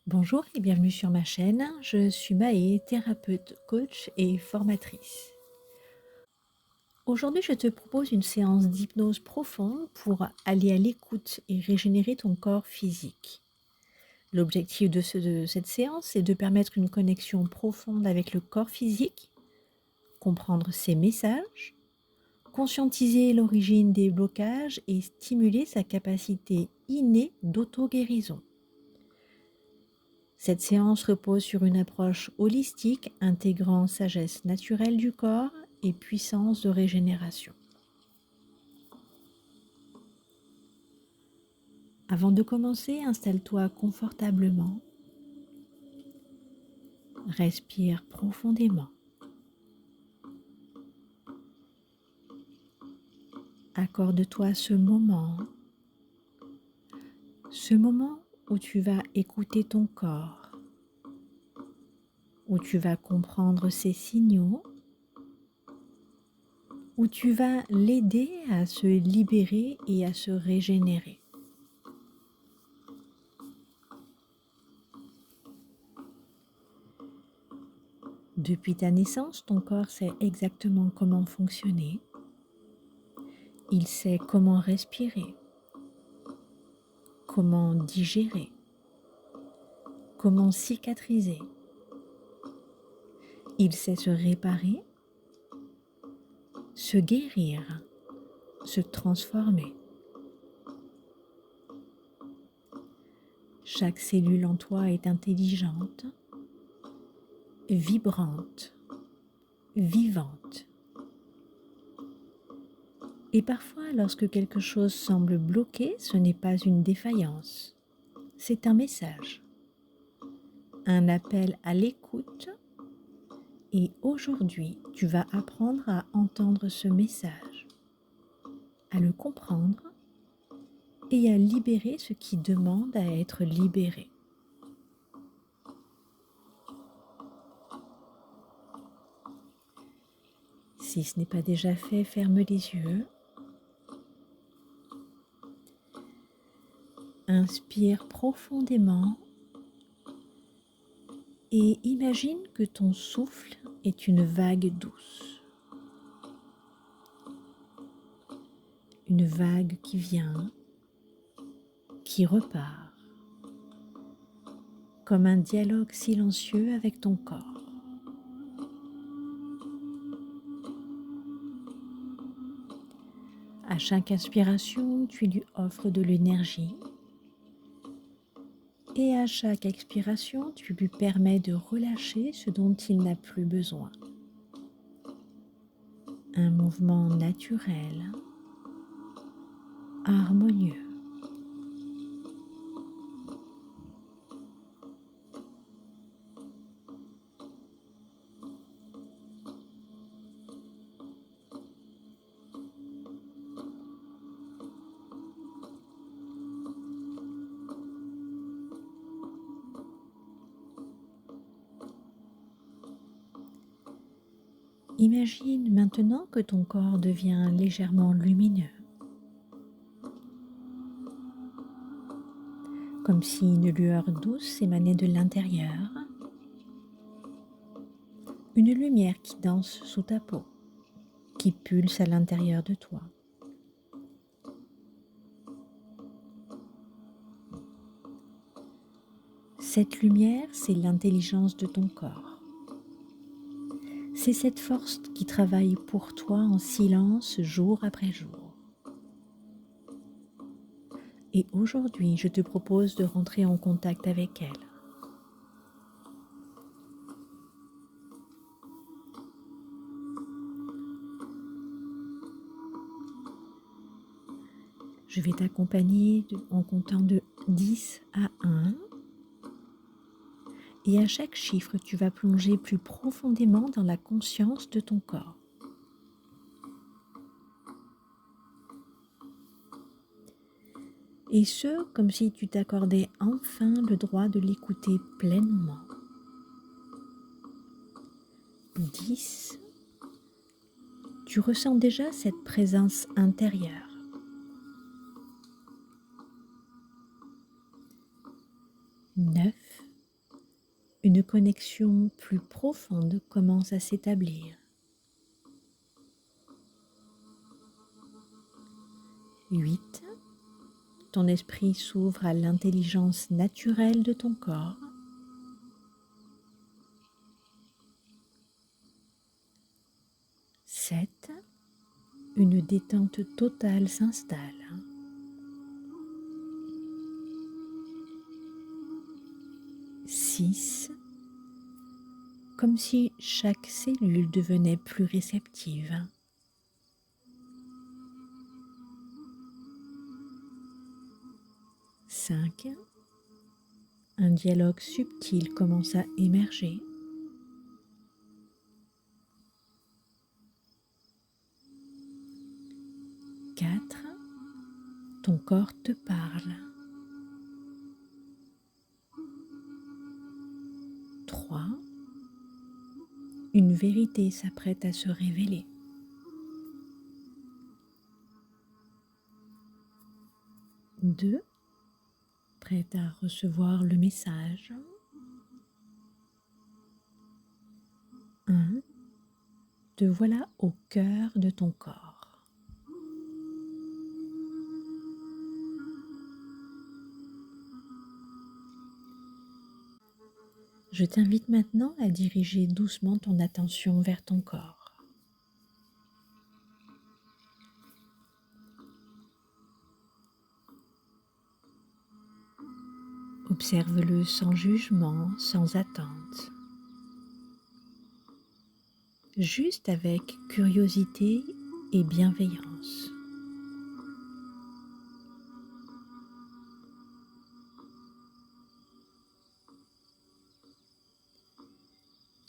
Bonjour et bienvenue sur ma chaîne. Je suis Maë, thérapeute, coach et formatrice. Aujourd'hui, je te propose une séance d'hypnose profonde pour aller à l'écoute et régénérer ton corps physique. L'objectif de cette séance est de permettre une connexion profonde avec le corps physique, comprendre ses messages, conscientiser l'origine des blocages et stimuler sa capacité innée d'auto-guérison. Cette séance repose sur une approche holistique intégrant sagesse naturelle du corps et puissance de régénération. Avant de commencer, installe-toi confortablement. Respire profondément. Accorde-toi ce moment où tu vas écouter ton corps, où tu vas comprendre ses signaux, où tu vas l'aider à se libérer et à se régénérer. Depuis ta naissance, ton corps sait exactement comment fonctionner. Il sait comment respirer, comment digérer, comment cicatriser. Il sait se réparer, se guérir, se transformer. Chaque cellule en toi est intelligente, vibrante, vivante. Et parfois, lorsque quelque chose semble bloqué, ce n'est pas une défaillance, c'est un message, un appel à l'écoute. Et aujourd'hui, tu vas apprendre à entendre ce message, à le comprendre et à libérer ce qui demande à être libéré. Si ce n'est pas déjà fait, ferme les yeux. Inspire profondément et imagine que ton souffle est une vague douce. Une vague qui vient, qui repart, comme un dialogue silencieux avec ton corps. À chaque inspiration, tu lui offres de l'énergie. Et à chaque expiration, tu lui permets de relâcher ce dont il n'a plus besoin. Un mouvement naturel, harmonieux. Imagine maintenant que ton corps devient légèrement lumineux, comme si une lueur douce émanait de l'intérieur, une lumière qui danse sous ta peau, qui pulse à l'intérieur de toi. Cette lumière, c'est l'intelligence de ton corps. C'est cette force qui travaille pour toi en silence jour après jour. Et aujourd'hui, je te propose de rentrer en contact avec elle. Je vais t'accompagner en comptant de 10 à 1. Et à chaque chiffre, tu vas plonger plus profondément dans la conscience de ton corps. Et ce, comme si tu t'accordais enfin le droit de l'écouter pleinement. 10. Tu ressens déjà cette présence intérieure. 9. Une connexion plus profonde commence à s'établir. 8. Ton esprit s'ouvre à l'intelligence naturelle de ton corps. 7. Une détente totale s'installe. 6. Comme si chaque cellule devenait plus réceptive. 5. Un dialogue subtil commence à émerger. 4. Ton corps te parle. 3. Une vérité s'apprête à se révéler. 2. Prête à recevoir le message. 1. Te voilà au cœur de ton corps. Je t'invite maintenant à diriger doucement ton attention vers ton corps. Observe-le sans jugement, sans attente. Juste avec curiosité et bienveillance.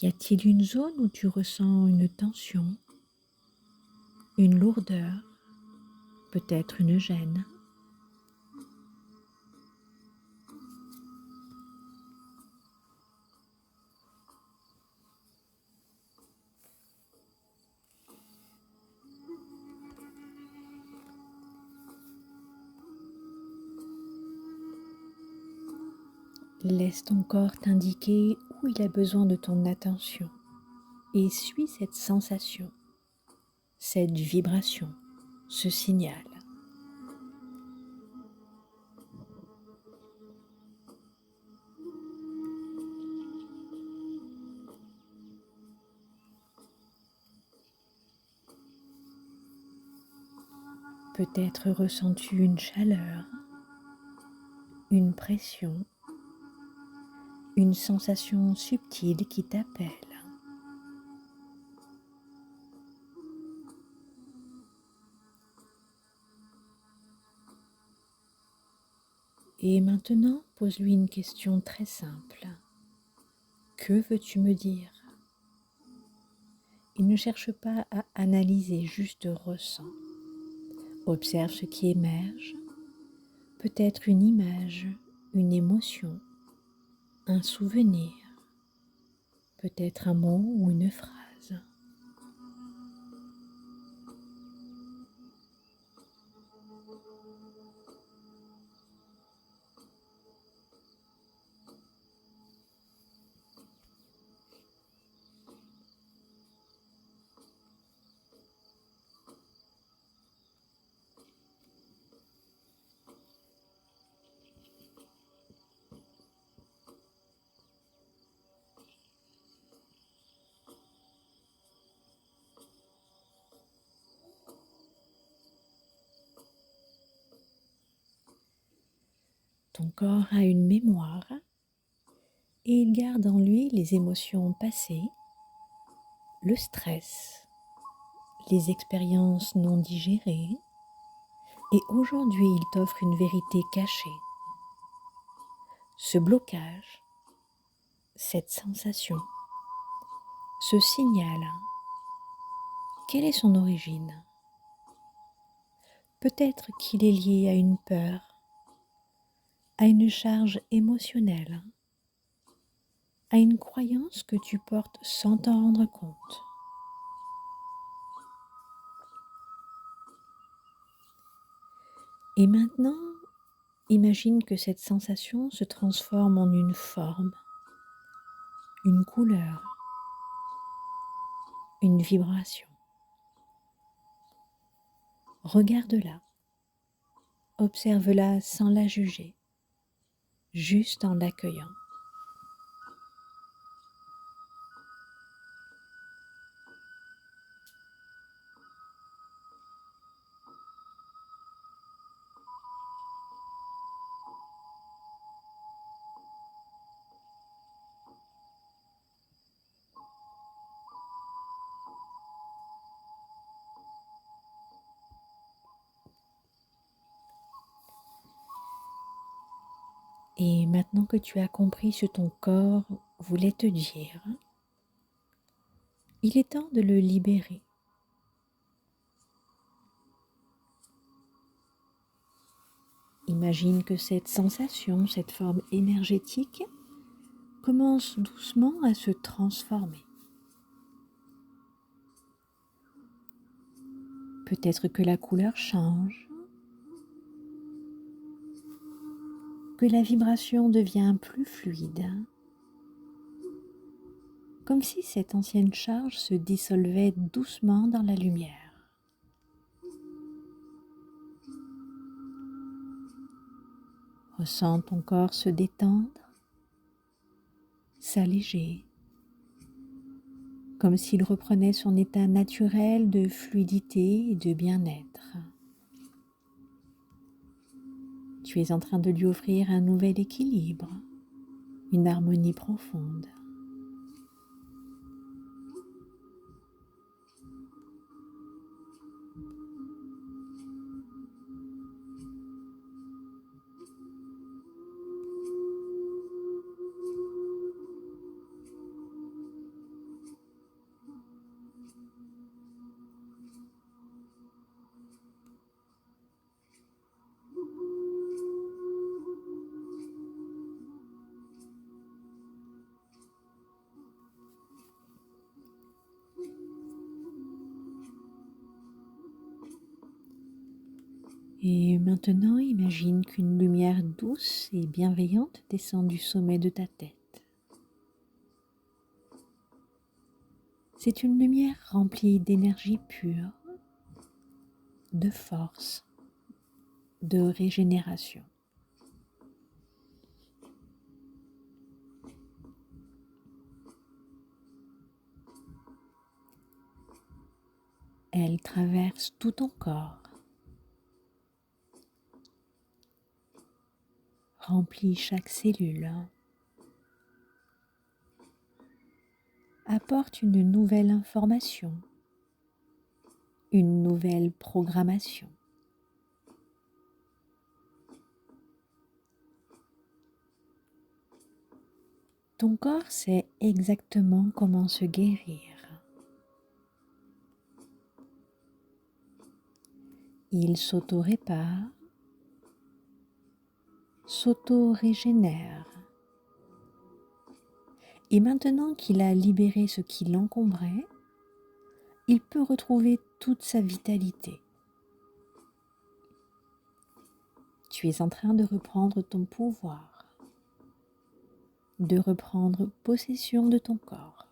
Y a-t-il une zone où tu ressens une tension, une lourdeur, peut-être une gêne? Laisse ton corps t'indiquer où il a besoin de ton attention et suis cette sensation, cette vibration, ce signal. Peut-être ressens-tu une chaleur, une pression, une sensation subtile qui t'appelle. Et maintenant, pose-lui une question très simple. Que veux-tu me dire? Et ne cherche pas à analyser, juste ressens. Observe ce qui émerge, peut-être une image, une émotion, un souvenir, peut-être un mot ou une phrase. Ton corps a une mémoire et il garde en lui les émotions passées, le stress, les expériences non digérées, et aujourd'hui il t'offre une vérité cachée. Ce blocage, cette sensation, ce signal, quelle est son origine? Peut-être qu'il est lié à une peur, à une charge émotionnelle, à une croyance que tu portes sans t'en rendre compte. Et maintenant, imagine que cette sensation se transforme en une forme, une couleur, une vibration. Regarde-la, observe-la sans la juger, juste en l'accueillant. Et maintenant que tu as compris ce que ton corps voulait te dire, il est temps de le libérer. Imagine que cette sensation, cette forme énergétique, commence doucement à se transformer. Peut-être que la couleur change, que la vibration devient plus fluide, comme si cette ancienne charge se dissolvait doucement dans la lumière. Ressens ton corps se détendre, s'alléger, comme s'il reprenait son état naturel de fluidité et de bien-être. Tu es en train de lui offrir un nouvel équilibre, une harmonie profonde. Et maintenant, imagine qu'une lumière douce et bienveillante descend du sommet de ta tête. C'est une lumière remplie d'énergie pure, de force, de régénération. Elle traverse tout ton corps, remplit chaque cellule, apporte une nouvelle information, une nouvelle programmation. Ton corps sait exactement comment se guérir. Il s'auto-répare, s'auto-régénère. Et maintenant qu'il a libéré ce qui l'encombrait, il peut retrouver toute sa vitalité. Tu es en train de reprendre ton pouvoir, de reprendre possession de ton corps.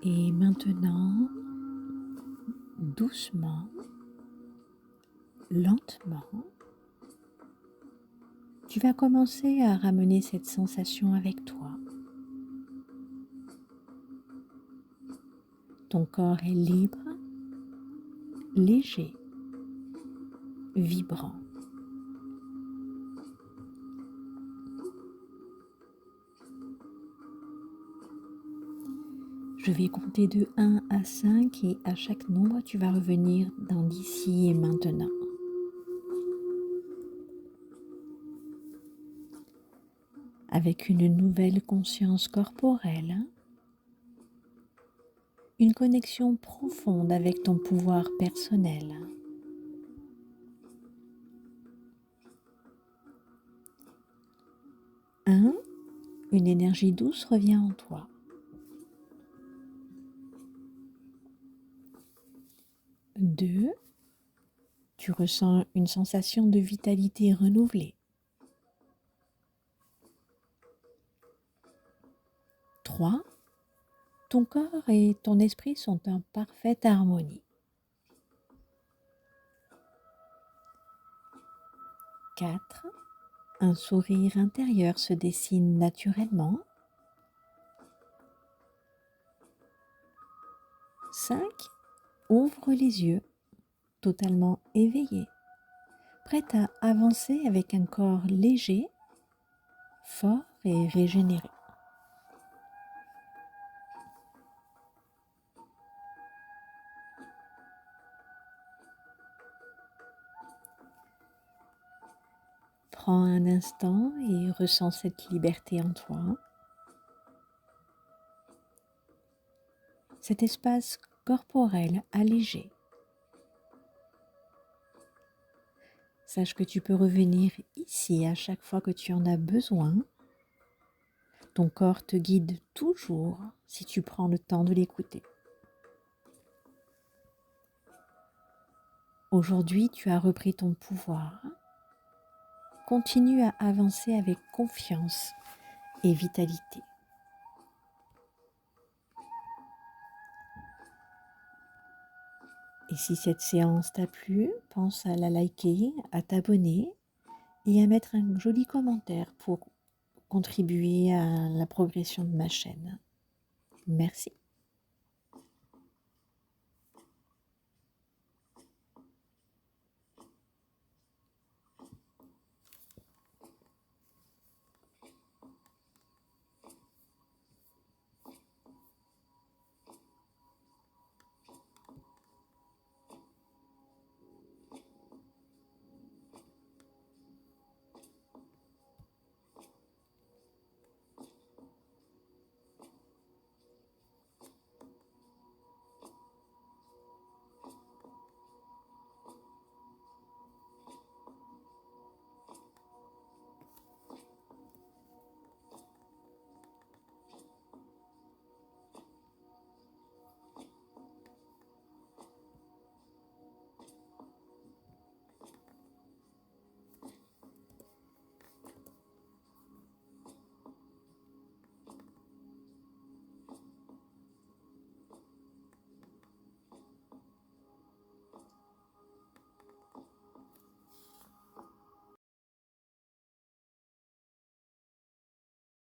Et maintenant, doucement, lentement, Tu vas commencer à ramener cette sensation avec toi. Ton corps est libre, léger, vibrant. Je vais compter de 1 à 5 et à chaque nombre, tu vas revenir dans l'ici et maintenant. Avec une nouvelle conscience corporelle, une connexion profonde avec ton pouvoir personnel. 1, une énergie douce revient en toi. 2, tu ressens une sensation de vitalité renouvelée. 3, ton corps et ton esprit sont en parfaite harmonie. 4, un sourire intérieur se dessine naturellement. 5, ouvre les yeux, totalement éveillé, prête à avancer avec un corps léger, fort et régénéré. Prends un instant et ressens cette liberté en toi. Cet espace corporel allégé. Sache que tu peux revenir ici à chaque fois que tu en as besoin. Ton corps te guide toujours si tu prends le temps de l'écouter. Aujourd'hui, tu as repris ton pouvoir. Continue à avancer avec confiance et vitalité. Et si cette séance t'a plu, pense à la liker, à t'abonner et à mettre un joli commentaire pour contribuer à la progression de ma chaîne. Merci.